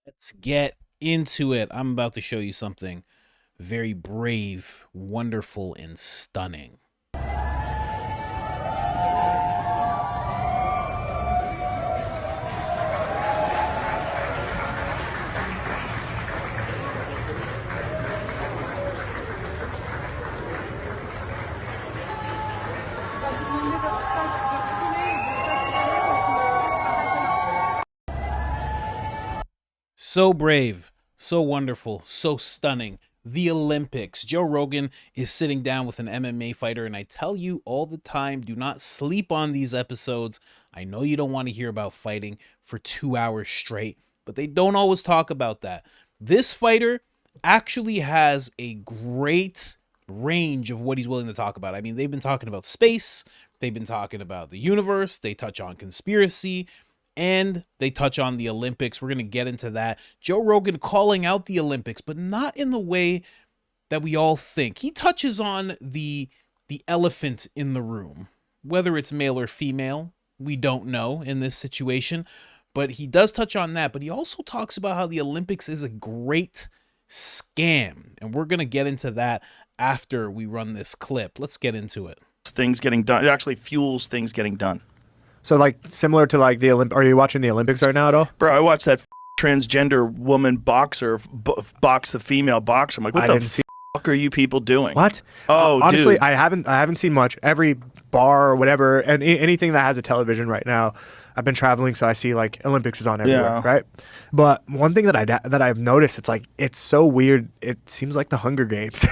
Let's get into it. I'm about to show you something very brave, wonderful, and stunning. So brave, so wonderful, so stunning. The Olympics. Joe Rogan is sitting down with an MMA fighter, and I tell you all the time, do not sleep on these episodes. I know you don't want to hear about fighting for 2 hours straight, but they don't always talk about that. This fighter actually has a great range of what he's willing to talk about. I mean, they've been talking about space, they've been talking about the universe, they touch on conspiracy, and they touch on the Olympics. We're going to get into that. Joe Rogan calling out the Olympics, but not in the way that we all think. He touches on the elephant in the room. Whether it's male or female, we don't know in this situation, but he does touch on that. But he also talks about how the Olympics is a great scam, and we're going to get into that after we run this clip. Let's get into it. Things getting done. It actually fuels things getting done. So, like, similar to, like, the Are you watching the Olympics right now at all? Bro, I watched that transgender woman boxer box the female boxer. I'm like, what the fuck are you people doing? What? Oh, honestly, dude. I haven't seen much. Every bar or whatever, and anything that has a television right now, I've been traveling, so I see, like, Olympics is on everywhere, right? But one thing that I've noticed, it's so weird. It seems like the Hunger Games.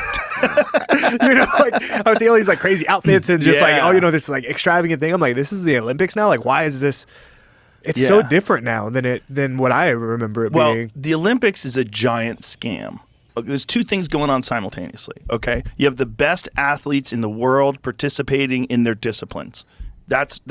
You know, like, I was seeing all these, like, crazy outfits and just like, oh, you know, this, like, extravagant thing. I'm like, this is the Olympics now? Like, why is this? It's so different now than what I remember it being. Well, the Olympics is a giant scam. There's two things going on simultaneously, okay? You have the best athletes in the world participating in their disciplines. That's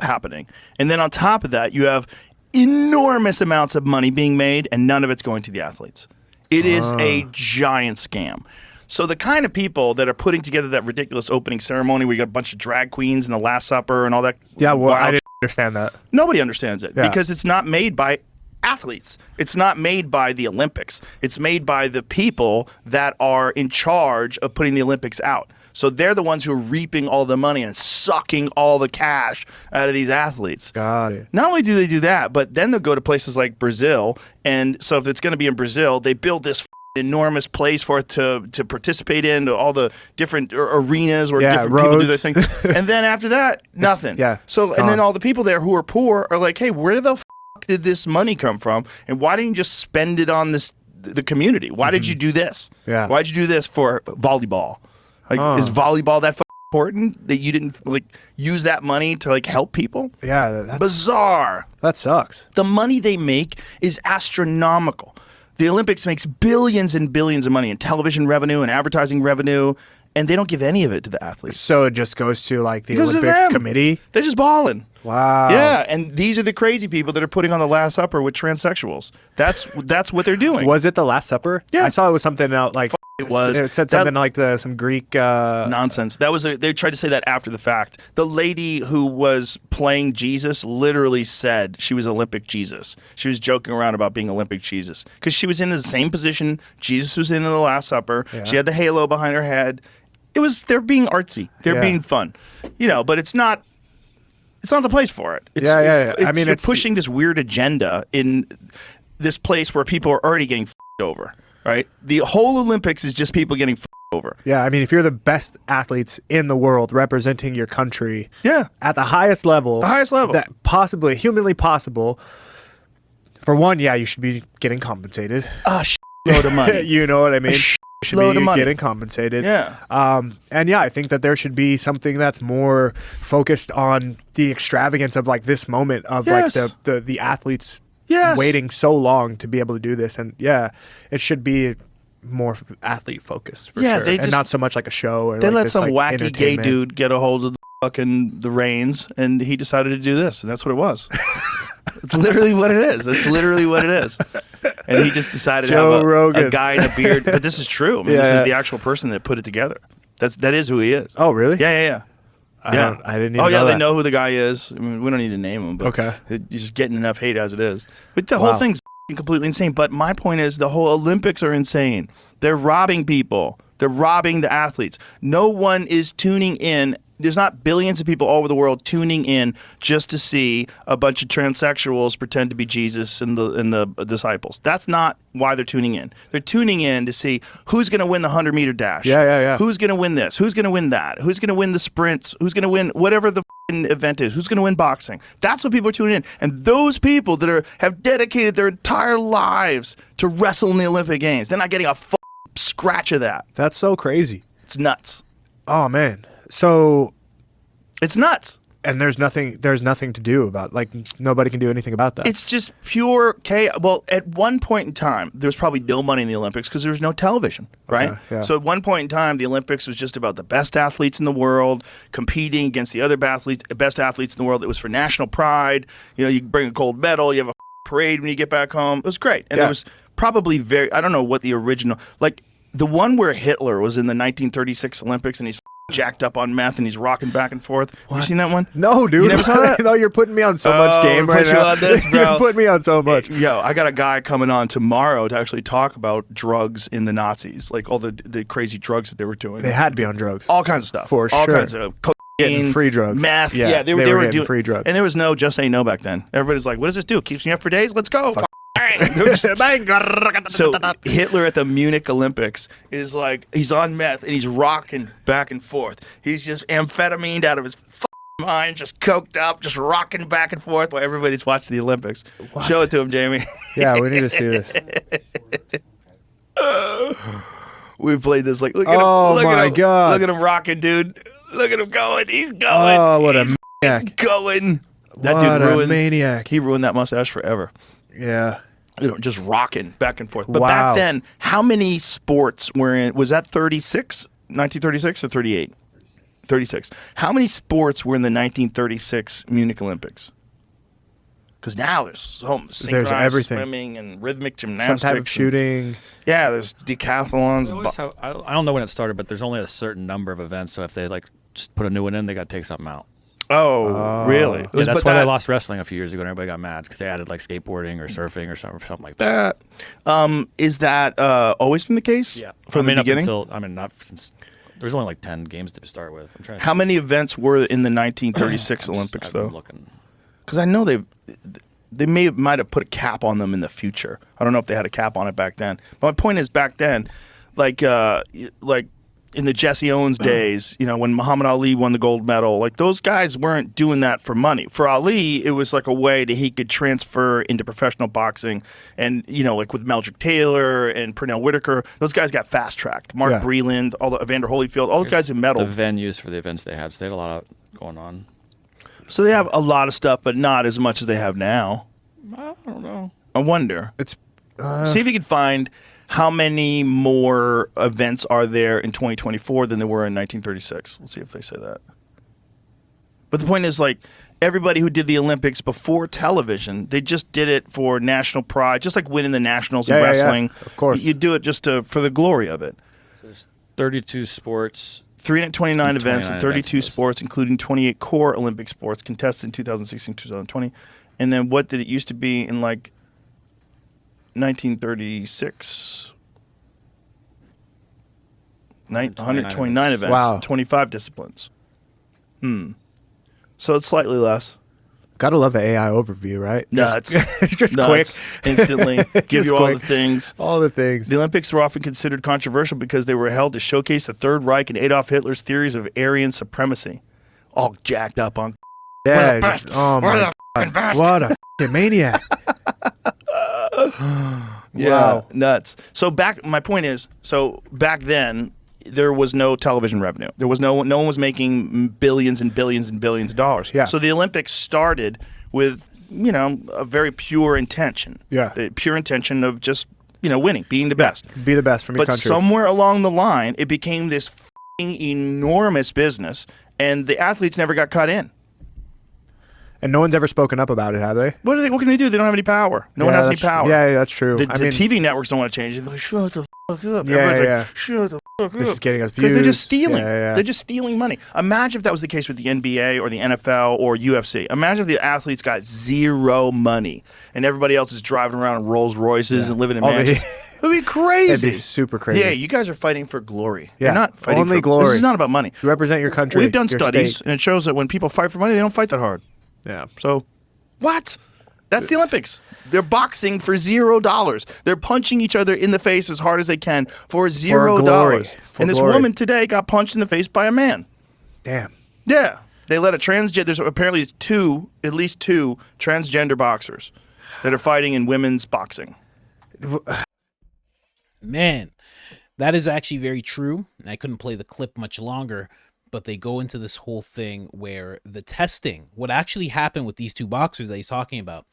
happening. And then on top of that, you have enormous amounts of money being made, and none of it's going to the athletes. It is a giant scam. So the kind of people that are putting together that ridiculous opening ceremony where you got a bunch of drag queens and the Last Supper and all that. Yeah, well, I didn't understand that. Nobody understands it because it's not made by athletes. It's not made by the Olympics. It's made by the people that are in charge of putting the Olympics out. So they're the ones who are reaping all the money and sucking all the cash out of these athletes. Got it. Not only do they do that, but then they'll go to places like Brazil. And so if it's going to be in Brazil, they build this enormous place for it to participate in, to all the different arenas where different roads. people do their thing. And then after that, nothing. So, and then all the people there who are poor are like, hey, where the did this money come from? And why didn't you just spend it on the community? Why did you do this? Why'd you do this for volleyball? Like, is volleyball that important that you didn't like use that money to like help people? Yeah, that's bizarre. That sucks. The money they make is astronomical. The Olympics makes billions and billions of money in television revenue and advertising revenue, and they don't give any of it to the athletes. So it just goes to like the Olympic committee? They're just balling. Wow. Yeah, and these are the crazy people that are putting on the Last Supper with transsexuals. That's what they're doing. Was it the Last Supper? Yeah. I saw it was something out like it was. It said something like some Greek nonsense. That was they tried to say that after the fact. The lady who was playing Jesus literally said she was Olympic Jesus. She was joking around about being Olympic Jesus because she was in the same position Jesus was in the Last Supper. Yeah. She had the halo behind her head. They're being artsy. They're being fun. You know, but it's not the place for it. I mean, it's pushing this weird agenda in this place where people are already getting over, right? The whole Olympics is just people getting over. Yeah, I mean, if you're the best athletes in the world representing your country at the highest level, that possibly, humanly possible, for one, you should be getting compensated. A load of money. You know what I mean? Should be getting compensated. Yeah. And I think that there should be something that's more focused on the extravagance of like this moment of like the athletes waiting so long to be able to do this. And it should be more athlete focused for sure. And not so much like a show or they like let this, some like, wacky gay dude get a hold of the reins and he decided to do this, and that's what it was. It's literally what it is. That's literally what it is. And he just decided to have a guy in a beard. But this is true. I mean, this is the actual person that put it together. That is who he is. Oh, really? Yeah. I didn't even know yeah, that. they know who the guy is. I mean, we don't need to name him, but he's just getting enough hate as it is. But the whole thing's completely insane. But my point is the whole Olympics are insane. They're robbing people. They're robbing the athletes. No one is tuning in. There's not billions of people all over the world tuning in just to see a bunch of transsexuals pretend to be Jesus and the disciples. That's not why they're tuning in. They're tuning in to see who's going to win the 100-meter dash. Yeah. Who's going to win this? Who's going to win that? Who's going to win the sprints? Who's going to win whatever the event is? Who's going to win boxing? That's what people are tuning in. And those people that have dedicated their entire lives to wrestle in the Olympic Games, they're not getting a scratch of that. That's so crazy. It's nuts. Oh man. So it's nuts. And there's nothing to do about, like, nobody can do anything about that. It's just pure chaos. Well, at one point in time, there was probably no money in the Olympics because there was no television, right? Okay, yeah. So at one point in time, the Olympics was just about the best athletes in the world competing against the other best athletes in the world. It was for national pride. You know, you bring a gold medal, you have a parade when you get back home. It was great. And there was probably I don't know what the original, like the one where Hitler was in the 1936 Olympics and he's jacked up on meth and he's rocking back and forth. What? You seen that one? No, dude. You never saw that? No, you're putting me on so much game right now. On this, bro. You're putting me on so much. Yo, I got a guy coming on tomorrow to actually talk about drugs in the Nazis, like all the crazy drugs that they were doing. They had to be on drugs. All kinds of stuff. For all sure. kinds of getting free drugs. Meth. Yeah, they were getting doing free drugs. And there was no just say no back then. Everybody's like, what does this do? Keeps me up for days? Let's go. So Hitler at the Munich Olympics is like, he's on meth and he's rocking back and forth. He's just amphetamine out of his mind, just coked up, just rocking back and forth while everybody's watching the Olympics. What? Show it to him, Jamie. Yeah, we need to see this. We've played this like, look at him. God. Look at him rocking, dude. Look at him going. He's going. Oh, what a maniac. Going. That What dude ruined. A maniac. He ruined that mustache forever. Yeah. You know, just rocking back and forth. But Wow. back then, how many sports were in? Was that 36? 1936 or 38? 36. How many sports were in the 1936 Munich Olympics? Because now there's synchronized everything. swimming and rhythmic gymnastics. Some type of shooting. Yeah, there's decathlons. I don't know when it started, but there's only a certain number of events. So if they like just put a new one in, they got to take something out. Oh, really? Yeah, that's why they lost wrestling a few years ago, and everybody got mad because they added like skateboarding or surfing or something like that. Is that always been the case? Yeah, from the beginning. Not since. There's only like 10 games to start with. I'm trying. How many events were in the 1936 Olympics though? Because I know they might have put a cap on them in the future. I don't know if they had a cap on it back then. But my point is, back then, like in the Jesse Owens days, you know, when Muhammad Ali won the gold medal, like those guys weren't doing that for money. For Ali, it was like a way that he could transfer into professional boxing. And, you know, like with Meldrick Taylor and Pernell Whitaker, those guys got fast-tracked. Mark Breland, Evander Holyfield, all those guys who medaled. The venues for the events they had, so they had a lot going on. So they have a lot of stuff, but not as much as they have now. I don't know. I wonder. It's see if you can find how many more events are there in 2024 than there were in 1936. We'll see if they say that. But the point is, like, everybody who did the Olympics before television, they just did it for national pride, just like winning the nationals in wrestling. Yeah. Of course. You do it just for the glory of it. So there's 32 sports. 329 events and 32 events. sports, including 28 core Olympic sports contested in 2016, 2020. And then what did it used to be in, like, 1936? 129 events, wow. 25 disciplines. So it's slightly less. Gotta love the AI overview, right? Nuts. Just Nuts. quick. Instantly. Give Just you all quick. the things. All the things. The Olympics were often considered controversial because they were held to showcase the Third Reich and Adolf Hitler's theories of Aryan supremacy. All jacked up on. Yeah. We're the best. Oh We're my the God. best. What a f***ing maniac. Yeah, Wow. nuts. So my point is, back then, there was no television revenue. There was no one was making billions and billions and billions of dollars. Yeah. So the Olympics started with, you know, a very pure intention. Yeah. The pure intention of just, you know, winning, being the best. Be the best from your But country. somewhere along the line, it became this f***ing enormous business, and the athletes never got cut in. And no one's ever spoken up about it, have they? What can they do? They don't have any power. No one has any power. Yeah, that's true. The TV networks don't want to change it. They're like, shut the fuck up. Everybody's like, shut the fuck up. This is getting us views. Because they're just stealing. Yeah. They're just stealing money. Imagine if that was the case with the NBA or the NFL or UFC. Imagine if the athletes got zero money and everybody else is driving around in Rolls Royces and living in mansions. It would be crazy. It'd be super crazy. Yeah, you guys are fighting for glory. Yeah. You're not fighting Only for glory. This is not about money. You represent your country. We've done your studies, state. and it shows that when people fight for money, they don't fight that hard. Yeah. So, what? That's the Olympics. They're boxing for $0. They're punching each other in the face as hard as they can for $0. glory. For And this glory. woman today got punched in the face by a man. Damn. Yeah. They let a transgender, there's apparently at least two transgender boxers that are fighting in women's boxing. Man, that is actually very true. I couldn't play the clip much longer, but they go into this whole thing where the testing, what actually happened with these two boxers that he's talking about,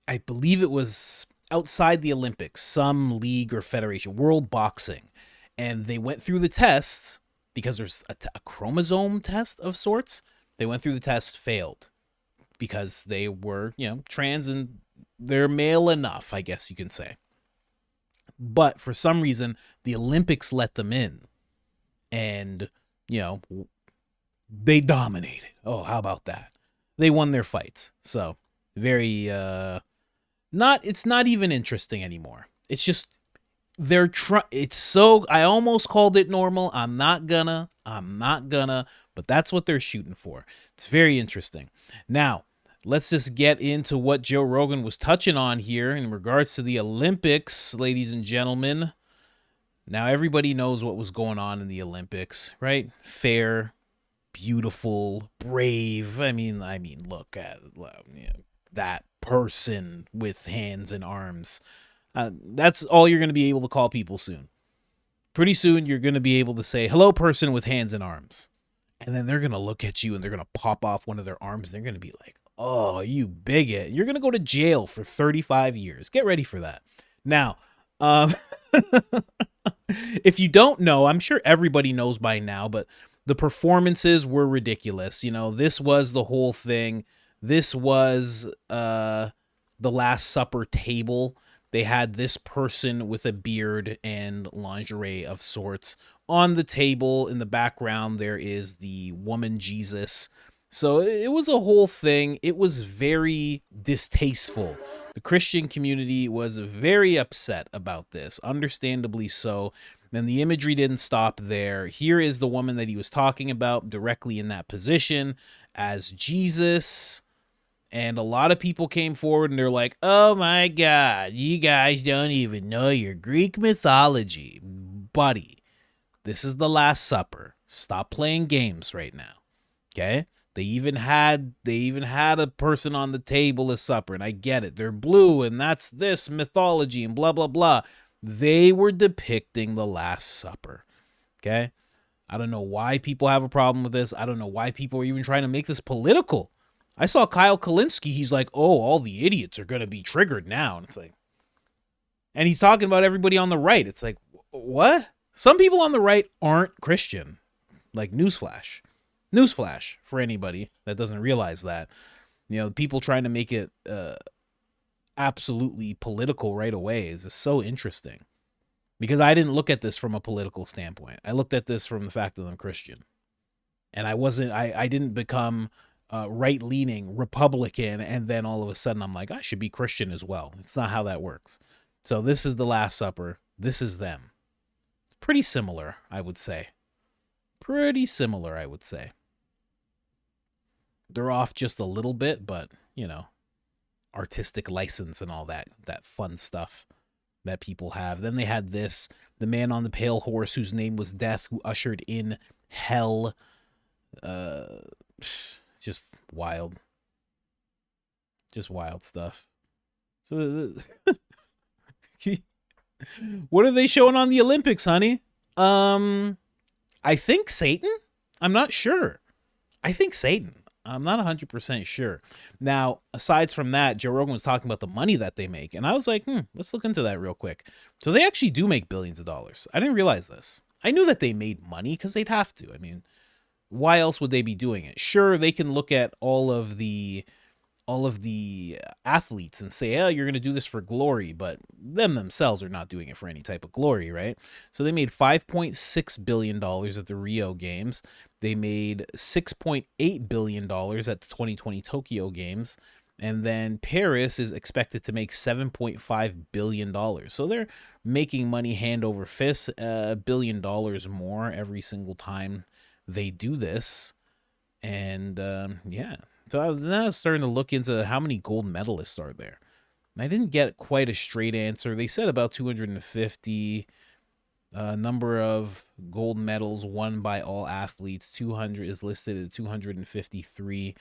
I believe it was outside the Olympics, some league or federation, world boxing, and they went through the tests because there's a chromosome test of sorts. They went through the test, failed because they were, trans and they're male enough, I guess you can say. But for some reason, the Olympics let them in and, they dominated. Oh, how about that? They won their fights. So very, it's not even interesting anymore. It's just, I almost called it normal. I'm not gonna, but that's what they're shooting for. It's very interesting. Now, let's just get into what Joe Rogan was touching on here in regards to the Olympics, ladies and gentlemen. Now, everybody knows what was going on in the Olympics, right? Fair, beautiful, brave. I mean, look at that person with hands and arms. That's all you're going to be able to call people soon. Pretty soon, you're going to be able to say, hello, person with hands and arms. And then they're going to look at you and they're going to pop off one of their arms. And they're going to be like, oh, you bigot. You're going to go to jail for 35 years. Get ready for that. Now, if you don't know, I'm sure everybody knows by now, but the performances were ridiculous. This was the whole thing. This was the Last Supper table. They had this person with a beard and lingerie of sorts on the table. In the background, there is the woman Jesus. So it was a whole thing. It was very distasteful. The Christian community was very upset about this, understandably so. And the imagery didn't stop there. Here is the woman that he was talking about directly in that position as Jesus. And a lot of people came forward and they're like, oh my God, you guys don't even know your Greek mythology. Buddy, this is the Last Supper. Stop playing games right now. Okay? They even had a person on the table at supper, and I get it. They're blue, and that's this mythology, and blah, blah, blah. They were depicting the Last Supper. Okay? I don't know why people have a problem with this. I don't know why people are even trying to make this political. I saw Kyle Kalinske. He's like, oh, all the idiots are going to be triggered now. And it's like, and he's talking about everybody on the right. It's like, what? Some people on the right aren't Christian. Like, newsflash. Newsflash for anybody that doesn't realize that. People trying to make it absolutely political right away is just so interesting. Because I didn't look at this from a political standpoint. I looked at this from the fact that I'm Christian. And I didn't become right-leaning Republican and then all of a sudden I'm like, I should be Christian as well. It's not how that works. So this is the Last Supper. This is them. Pretty similar, I would say. Pretty similar, I would say. They're off just a little bit, but, artistic license and all that fun stuff that people have. Then they had the man on the pale horse whose name was Death, who ushered in hell. Just wild. Just wild stuff. So, what are they showing on the Olympics, honey? I think Satan? I'm not sure. I think Satan. I'm not 100% sure. Now, aside from that, Joe Rogan was talking about the money that they make. And I was like, let's look into that real quick. So they actually do make billions of dollars. I didn't realize this. I knew that they made money because they'd have to. I mean, why else would they be doing it? Sure, they can look at all of the athletes and say, oh, you're going to do this for glory, but them themselves are not doing it for any type of glory, right? So they made $5.6 billion at the Rio Games. They made $6.8 billion at the 2020 Tokyo Games. And then Paris is expected to make $7.5 billion. So they're making money hand over fist, $1 billion more every single time they do this. And yeah. So I was now starting to look into how many gold medalists are there. And I didn't get quite a straight answer. They said about 250. Number of gold medals won by all athletes, 200 is listed at 253.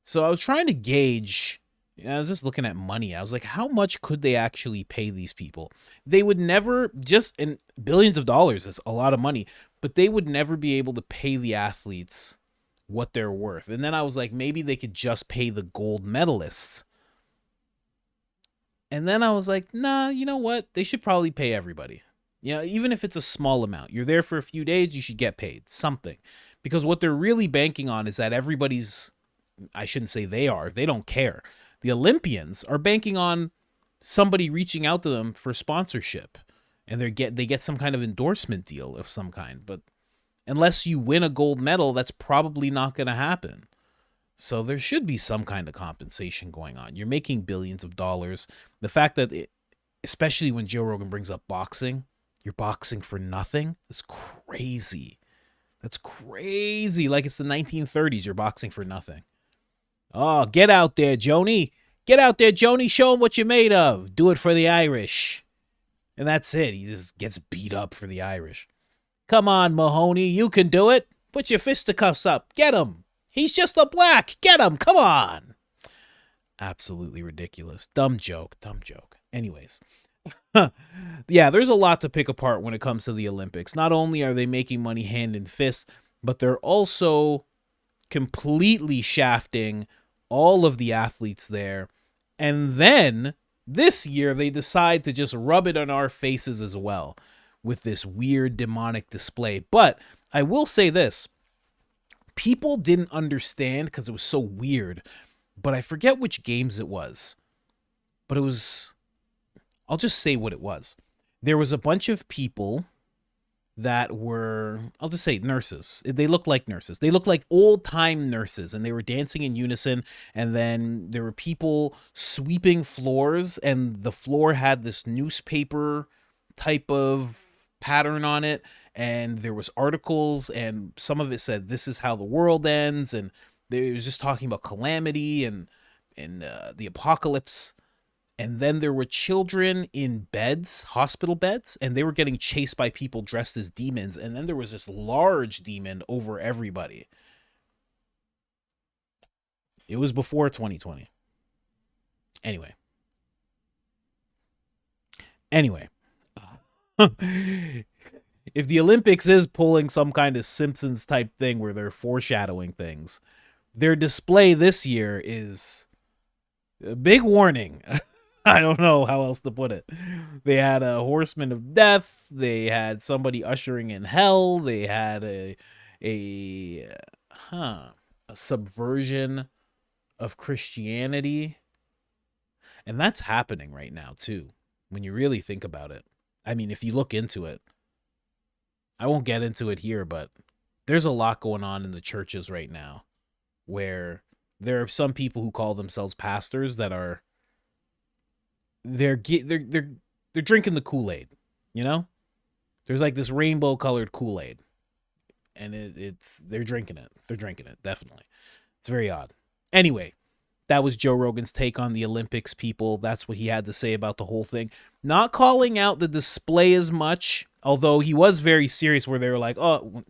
So I was trying to gauge. I was just looking at money. I was like, how much could they actually pay these people? They would never, just in billions of dollars is a lot of money, but they would never be able to pay the athletes what they're worth. And then I was like, maybe they could just pay the gold medalists. And then I was like, nah, you know what? They should probably pay everybody. You know, even if it's a small amount. You're there for a few days, you should get paid something. Because what they're really banking on is that everybody's, I shouldn't say they don't care. The Olympians are banking on somebody reaching out to them for sponsorship. And they get some kind of endorsement deal of some kind. But unless you win a gold medal, that's probably not going to happen. So there should be some kind of compensation going on. You're making billions of dollars. The fact that, especially when Joe Rogan brings up boxing, you're boxing for nothing. That's crazy. That's crazy. Like it's the 1930s. You're boxing for nothing. Oh, get out there, Joni. Get out there, Joni. Show them what you're made of. Do it for the Irish. And that's it. He just gets beat up for the Irish. Come on, Mahoney. You can do it. Put your fisticuffs up. Get him. He's just a black. Get him. Come on. Absolutely ridiculous. Dumb joke. Dumb joke. Anyways. Yeah, there's a lot to pick apart when it comes to the Olympics. Not only are they making money hand and fist, but they're also completely shafting all of the athletes there. And then this year they decide to just rub it on our faces as well with this weird demonic display. But I will say this. People didn't understand because it was so weird. But I forget which games it was. But it was... I'll just say what it was. There was a bunch of people that were, I'll just say nurses. They looked like nurses. They looked like old-time nurses, and they were dancing in unison. And then there were people sweeping floors, and the floor had this newspaper type of pattern on it. And there was articles, and some of it said, this is how the world ends. And they was just talking about calamity and the apocalypse. And then there were children in beds, hospital beds, and they were getting chased by people dressed as demons. And then there was this large demon over everybody. It was before 2020. Anyway. If the Olympics is pulling some kind of Simpsons type thing where they're foreshadowing things, their display this year is a big warning. I don't know how else to put it. They had a horseman of death. They had somebody ushering in hell. They had a subversion of Christianity. And that's happening right now too, when you really think about it. I mean, if you look into it, I won't get into it here, but there's a lot going on in the churches right now where there are some people who call themselves pastors that are they're drinking the Kool-Aid, you know? There's like this rainbow colored Kool-Aid, and they're drinking it. They're drinking it, definitely. It's very odd. Anyway, that was Joe Rogan's take on the Olympics, people. That's what he had to say about the whole thing. Not calling out the display as much, although he was very serious where they were like, oh,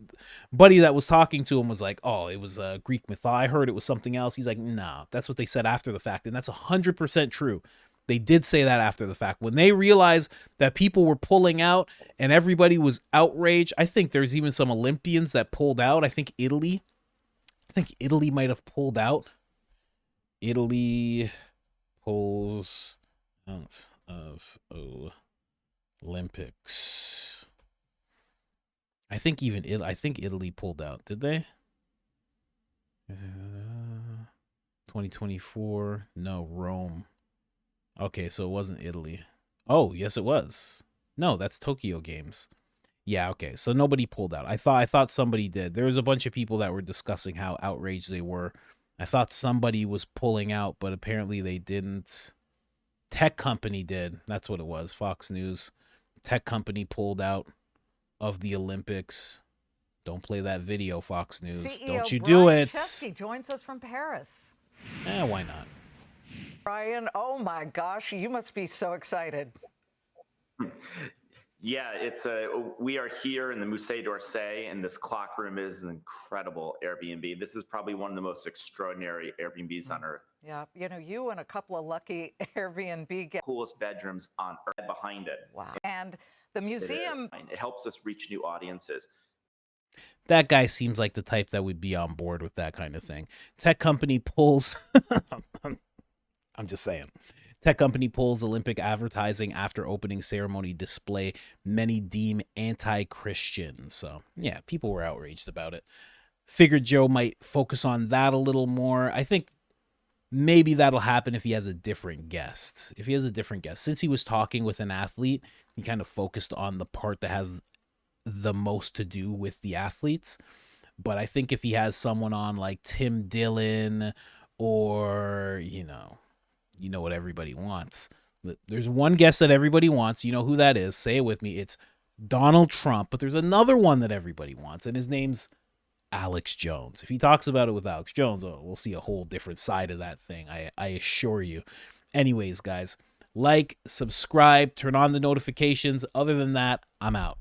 buddy that was talking to him was like, oh, it was Greek myth. I heard it was something else. He's like, no, that's what they said after the fact, and that's 100% true. They did say that after the fact. When they realized that people were pulling out and everybody was outraged, I think there's even some Olympians that pulled out. I think Italy might have pulled out. Italy pulls out of Olympics. I think Italy pulled out. Did they? 2024. No, Rome. Okay, so it wasn't Italy. Oh, yes, it was. No, that's Tokyo Games. Yeah, okay. So nobody pulled out. I thought somebody did. There was a bunch of people that were discussing how outraged they were. I thought somebody was pulling out, but apparently they didn't. Tech company did. That's what it was. Fox News. Tech company pulled out of the Olympics. Don't play that video, Fox News. Don't you do it. Chesky joins us from Paris. Why not? Brian, oh my gosh, you must be so excited. Yeah, we are here in the Musée d'Orsay, and this clock room is an incredible Airbnb. This is probably one of the most extraordinary Airbnbs on earth. Yeah, you know, you and a couple of lucky Airbnb guests. Coolest bedrooms on earth behind it. Wow. And the museum. It helps us reach new audiences. That guy seems like the type that would be on board with that kind of thing. Tech company pulls. I'm just saying. Tech company pulls Olympic advertising after opening ceremony display many deem anti-Christian. So, yeah, people were outraged about it. Figured Joe might focus on that a little more. I think maybe that'll happen if he has a different guest. Since he was talking with an athlete, he kind of focused on the part that has the most to do with the athletes. But I think if he has someone on like Tim Dillon or, you know what everybody wants. There's one guest that everybody wants. You know who that is. Say it with me. It's Donald Trump. But there's another one that everybody wants, and his name's Alex Jones. If he talks about it with Alex Jones, we'll see a whole different side of that thing. I assure you. Anyways, guys, like, subscribe, turn on the notifications. Other than that, I'm out.